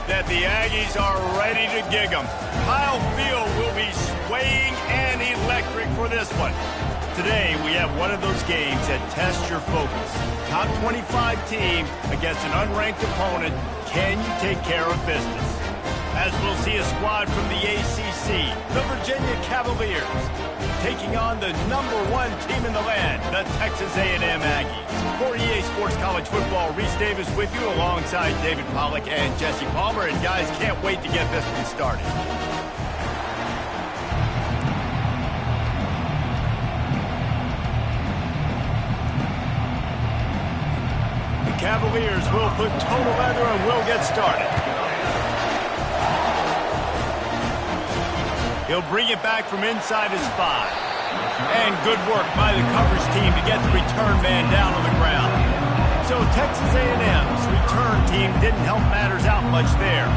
that the Aggies are ready to gig them. Kyle Field will be swaying and electric for this one. Today, we have one of those games that tests your focus. Top 25 team against an unranked opponent. Can you take care of business? As we'll see a squad from the ACC, the Virginia Cavaliers, taking on the #1 team in the land, the Texas A&M Aggies. For EA Sports College Football, Reese Davis with you alongside David Pollack and Jesse Palmer. And guys, can't wait to get this one started. Cavaliers will put total leather and will get started. He'll bring it back from inside his 5. And good work by the coverage team to get the return man down on the ground. So Texas A&M's return team didn't help matters out much there.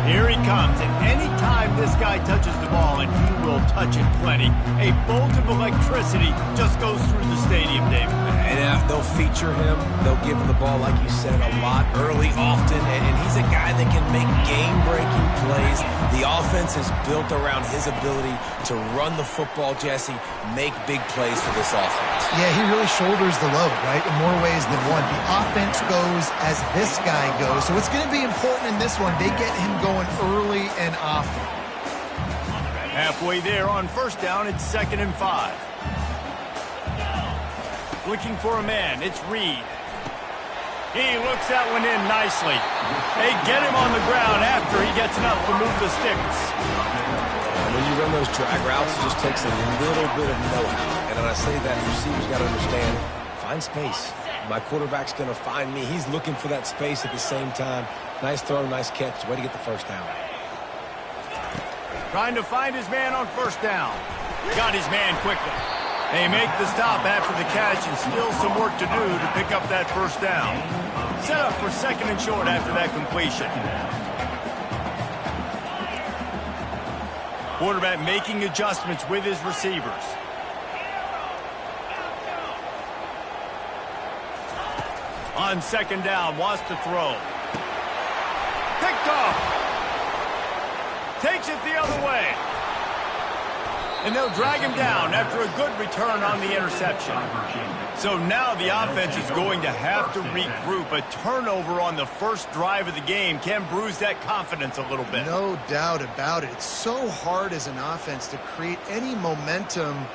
Here he comes, and any time this guy touches the ball, and he will touch it plenty, a bolt of electricity just goes through the stadium, David. And they'll feature him. They'll give him the ball, like you said, a lot, early, often, and he's a guy that can make game-breaking plays. The offense is built around his ability to run the football, Jesse, make big plays for this offense. Yeah, he really shoulders the load, right, in more ways than one. The offense goes as this guy goes, so it's going to be important in this one. They get him going early and often. Halfway there on first down, it's 2nd and 5. Looking for a man, it's Reed. He looks that one in nicely. They get him on the ground after he gets enough to move the sticks. When you run those drag routes, it just takes a little bit of know-how. And when I say that, the receiver's got to understand, find space. My quarterback's going to find me. He's looking for that space at the same time. Nice throw, nice catch. Way to get the first down. Trying to find his man on first down. Got his man quickly. They make the stop after the catch, and still some work to do to pick up that first down. Set up for 2nd and short after that completion. Quarterback making adjustments with his receivers. On 2nd down, wants to throw. Picked off. Takes it the other way. And they'll drag him down after a good return on the interception. So now the offense is going to have to regroup. A turnover on the first drive of the game can bruise that confidence a little bit. No doubt about it. It's so hard as an offense to create any momentum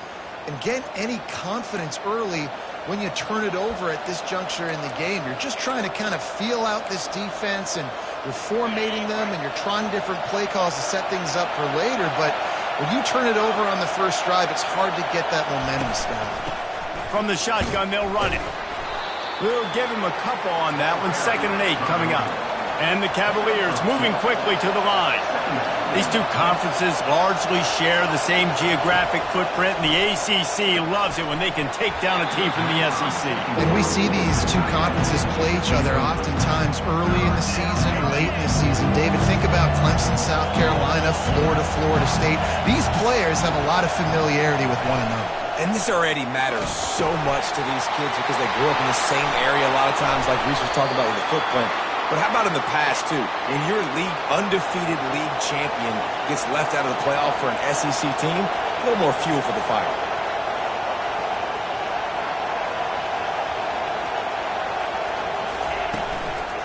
and get any confidence early when you turn it over at this juncture in the game. You're just trying to kind of feel out this defense, and you're formatting them, and you're trying different play calls to set things up for later. But when you turn it over on the first drive, it's hard to get that momentum started. From the shotgun, they'll run it. We'll give him a couple on that one. 2nd and 8 coming up. And the Cavaliers moving quickly to the line. These two conferences largely share the same geographic footprint, and the ACC loves it when they can take down a team from the SEC. And we see these two conferences play each other oftentimes early in the season, late in the season. David, think about Clemson, South Carolina, Florida, Florida State. These players have a lot of familiarity with one another. And this already matters so much to these kids because they grew up in the same area a lot of times, like Reese was talking about with the footprint. But how about in the past, too? When your undefeated league champion gets left out of the playoff for an SEC team, a little more fuel for the fire.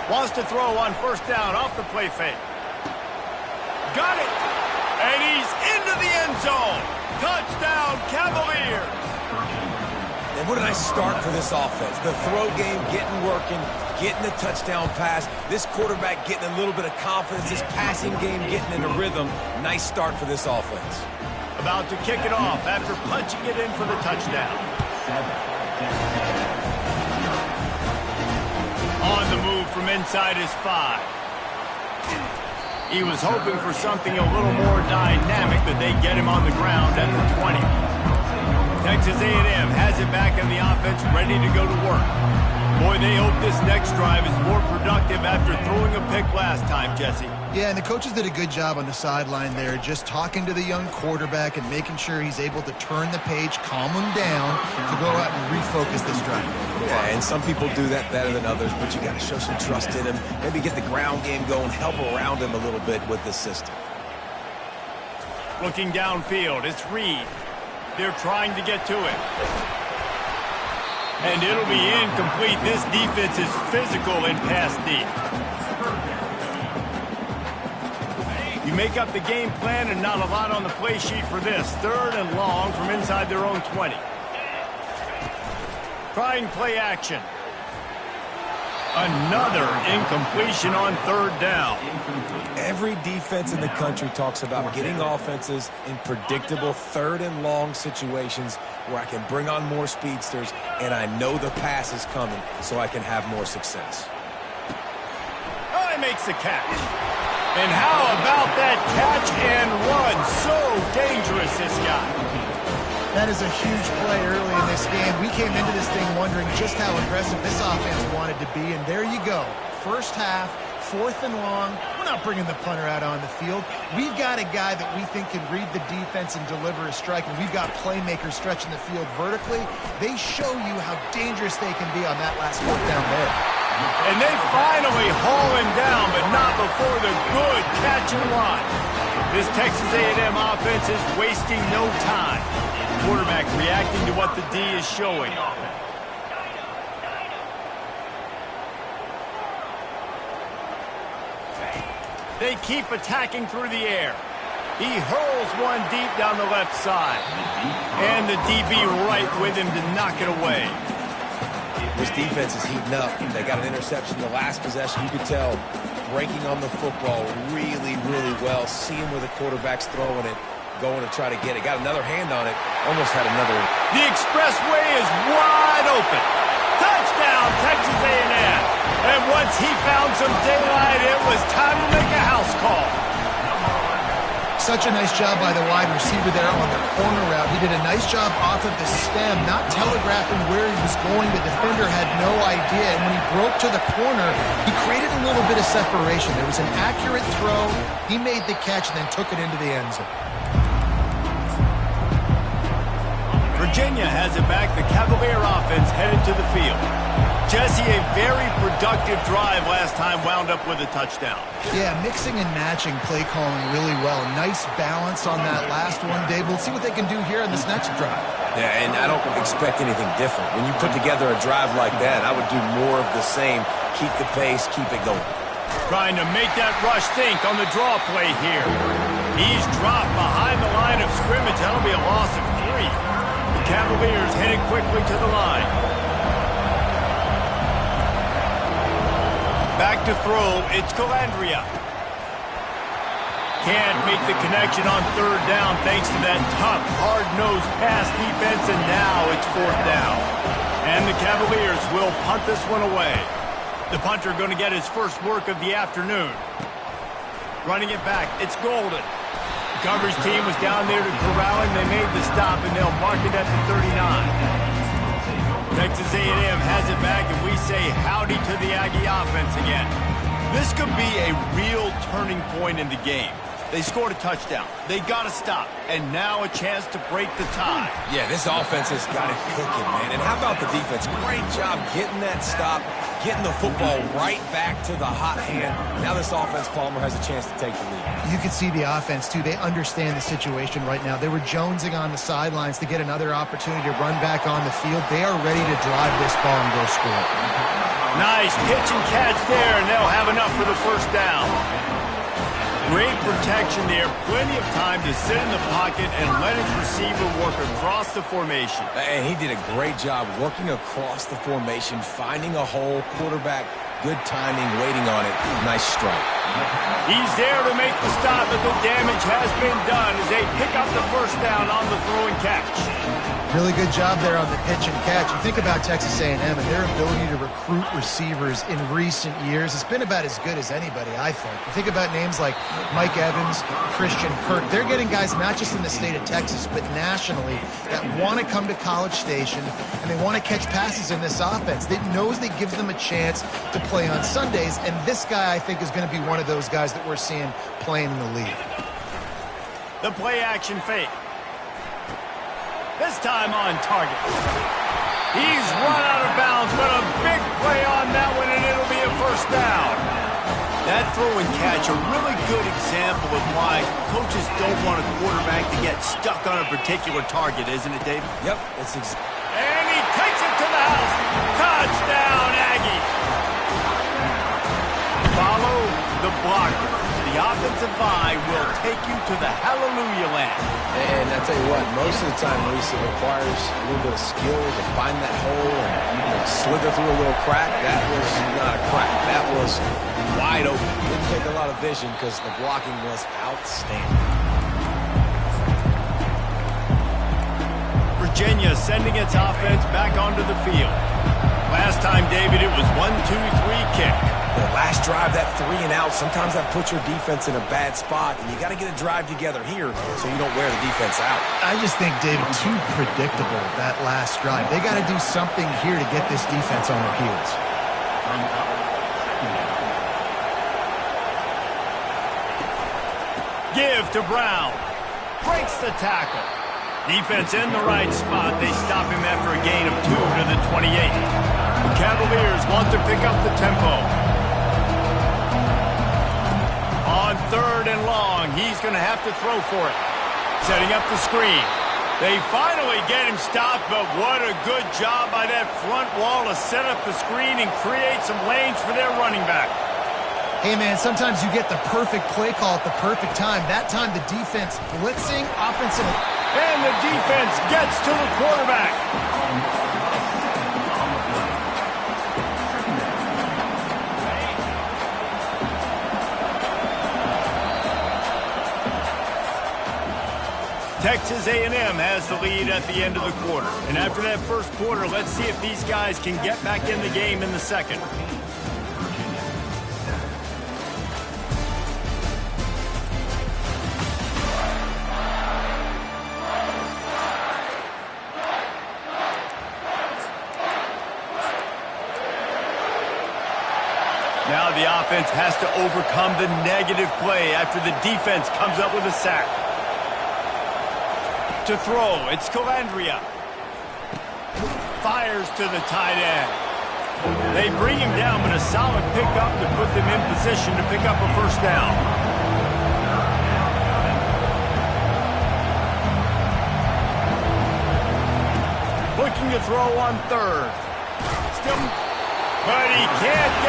Wants to throw on first down off the play fake. Got it! And he's into the end zone. Touchdown, Cavaliers! And what a nice start for this offense. The throw game getting working, getting the touchdown pass. This quarterback getting a little bit of confidence. This passing game getting into rhythm. Nice start for this offense. About to kick it off after punching it in for the touchdown. On the move from inside his 5. He was hoping for something a little more dynamic, but they get him on the ground at the 20. Texas A&M has it back in the offense, ready to go to work. Boy, they hope this next drive is more productive after throwing a pick last time, Jesse. Yeah, and the coaches did a good job on the sideline there, just talking to the young quarterback and making sure he's able to turn the page, calm him down to go out and refocus this drive. Yeah, and some people do that better than others, but you got to show some trust in him, maybe get the ground game going, help around him a little bit with the system. Looking downfield, it's Reed. They're trying to get to it. And it'll be incomplete. This defense is physical in pass deep. You make up the game plan and not a lot on the play sheet for this. 3rd and long from inside their own 20. Trying play action. Another incompletion on 3rd down. Every defense in the country talks about getting offenses in predictable 3rd and long situations where I can bring on more speedsters and I know the pass is coming so I can have more success. Oh, he makes the catch. And how about that catch and run? So dangerous, this guy. That is a huge play early in this game. We came into this thing wondering just how aggressive this offense wanted to be, and there you go. First half, 4th and long. We're not bringing the punter out on the field. We've got a guy that we think can read the defense and deliver a strike, and we've got playmakers stretching the field vertically. They show you how dangerous they can be on that last 4th down there. And they finally haul him down, but not before the good catch and run. This Texas A&M offense is wasting no time. Quarterback reacting to what the D is showing. They keep attacking through the air. He hurls one deep down the left side. And the DB right with him to knock it away. This defense is heating up. They got an interception the last possession. You could tell breaking on the football really, really well. Seeing where the quarterback's throwing it. Going to try to get it. Got another hand on it. Almost had another. The expressway is wide open. Touchdown, Texas A&M. And once he found some daylight, it was time to make a house call. Such a nice job by the wide receiver there on the corner route. He did a nice job off of the stem, not telegraphing where he was going. The defender had no idea. And when he broke to the corner, he created a little bit of separation. There was an accurate throw. He made the catch and then took it into the end zone. Virginia has it back. The Cavalier offense headed to the field. Jesse, a very productive drive last time, wound up with a touchdown. Yeah, mixing and matching play calling really well. Nice balance on that last one, Dave. We'll see what they can do here on this next drive. Yeah, and I don't expect anything different. When you put together a drive like that, I would do more of the same. Keep the pace, keep it going. Trying to make that rush think on the draw play here. He's dropped behind the line of scrimmage. That'll be a loss of 3. The Cavaliers headed quickly to the line. Back to throw, it's Calandria. Can't make the connection on 3rd down thanks to that tough, hard-nosed pass defense, and now it's 4th down. And the Cavaliers will punt this one away. The punter going to get his first work of the afternoon. Running it back, it's Golden. The coverage team was down there to corral him. They made the stop, and they'll mark it at the 39. Texas A&M has it back, and we say howdy to the Aggie offense again. This could be a real turning point in the game. They scored a touchdown. They got to stop, and now a chance to break the tie. Yeah, this offense has got it cooking, man. And how about the defense? Great job getting that stop, getting the football right back to the hot hand. Now this offense, Palmer, has a chance to take the lead. You can see the offense, too. They understand the situation right now. They were jonesing on the sidelines to get another opportunity to run back on the field. They are ready to drive this ball and go score. Nice pitch and catch there, and they'll have enough for the 1st down. Great protection there. Plenty of time to sit in the pocket and let his receiver work across the formation. And he did a great job working across the formation, finding a hole, quarterback, good timing, waiting on it. Nice strike. He's there to make the stop, but the damage has been done as they pick up the 1st down on the throw and catch. Really good job there on the pitch and catch. You think about Texas A&M and their ability to recruit receivers in recent years. It's been about as good as anybody, I think. You think about names like Mike Evans, Christian Kirk. They're getting guys not just in the state of Texas, but nationally that want to come to College Station and they want to catch passes in this offense. They knows that gives them a chance to play on Sundays, and this guy, I think, is going to be one of those guys that we're seeing playing in the league. The play action fake. This time on target. He's run out of bounds, but a big play on that one, and it'll be a first down. That throw and catch, a really good example of why coaches don't want a quarterback to get stuck on a particular target, isn't it, David? Yep. And he takes it to the house. Touchdown, Aggie. Follow the blocker. The offensive line will take you to the hallelujah land. And I tell you what, most of the time, Reese, it requires a little bit of skill to find that hole and slither through a little crack. That was not a crack. That was wide open. Didn't take a lot of vision because the blocking was outstanding. Virginia sending its offense back onto the field. Last time, David, it was 1-2-3 kick. The last drive, that 3 and out, sometimes that puts your defense in a bad spot, and you got to get a drive together here so you don't wear the defense out. I just think, David, too predictable, that last drive. They got to do something here to get this defense on their heels. Give to Brown. Breaks the tackle. Defense in the right spot. They stop him after a gain of 2 to the 28. The Cavaliers want to pick up the tempo. On 3rd and long, he's going to have to throw for it. Setting up the screen. They finally get him stopped, but what a good job by that front wall to set up the screen and create some lanes for their running back. Hey, man, sometimes you get the perfect play call at the perfect time. That time, the defense blitzing, offensive. And the defense gets to the quarterback. Texas A&M has the lead at the end of the quarter. And after that first quarter, let's see if these guys can get back in the game in the second. Now the offense has to overcome the negative play after the defense comes up with a sack. To throw, it's Calandria. Fires to the tight end. They bring him down, but a solid pickup to put them in position to pick up a first down. Looking to throw on 3rd. Still, but he can't get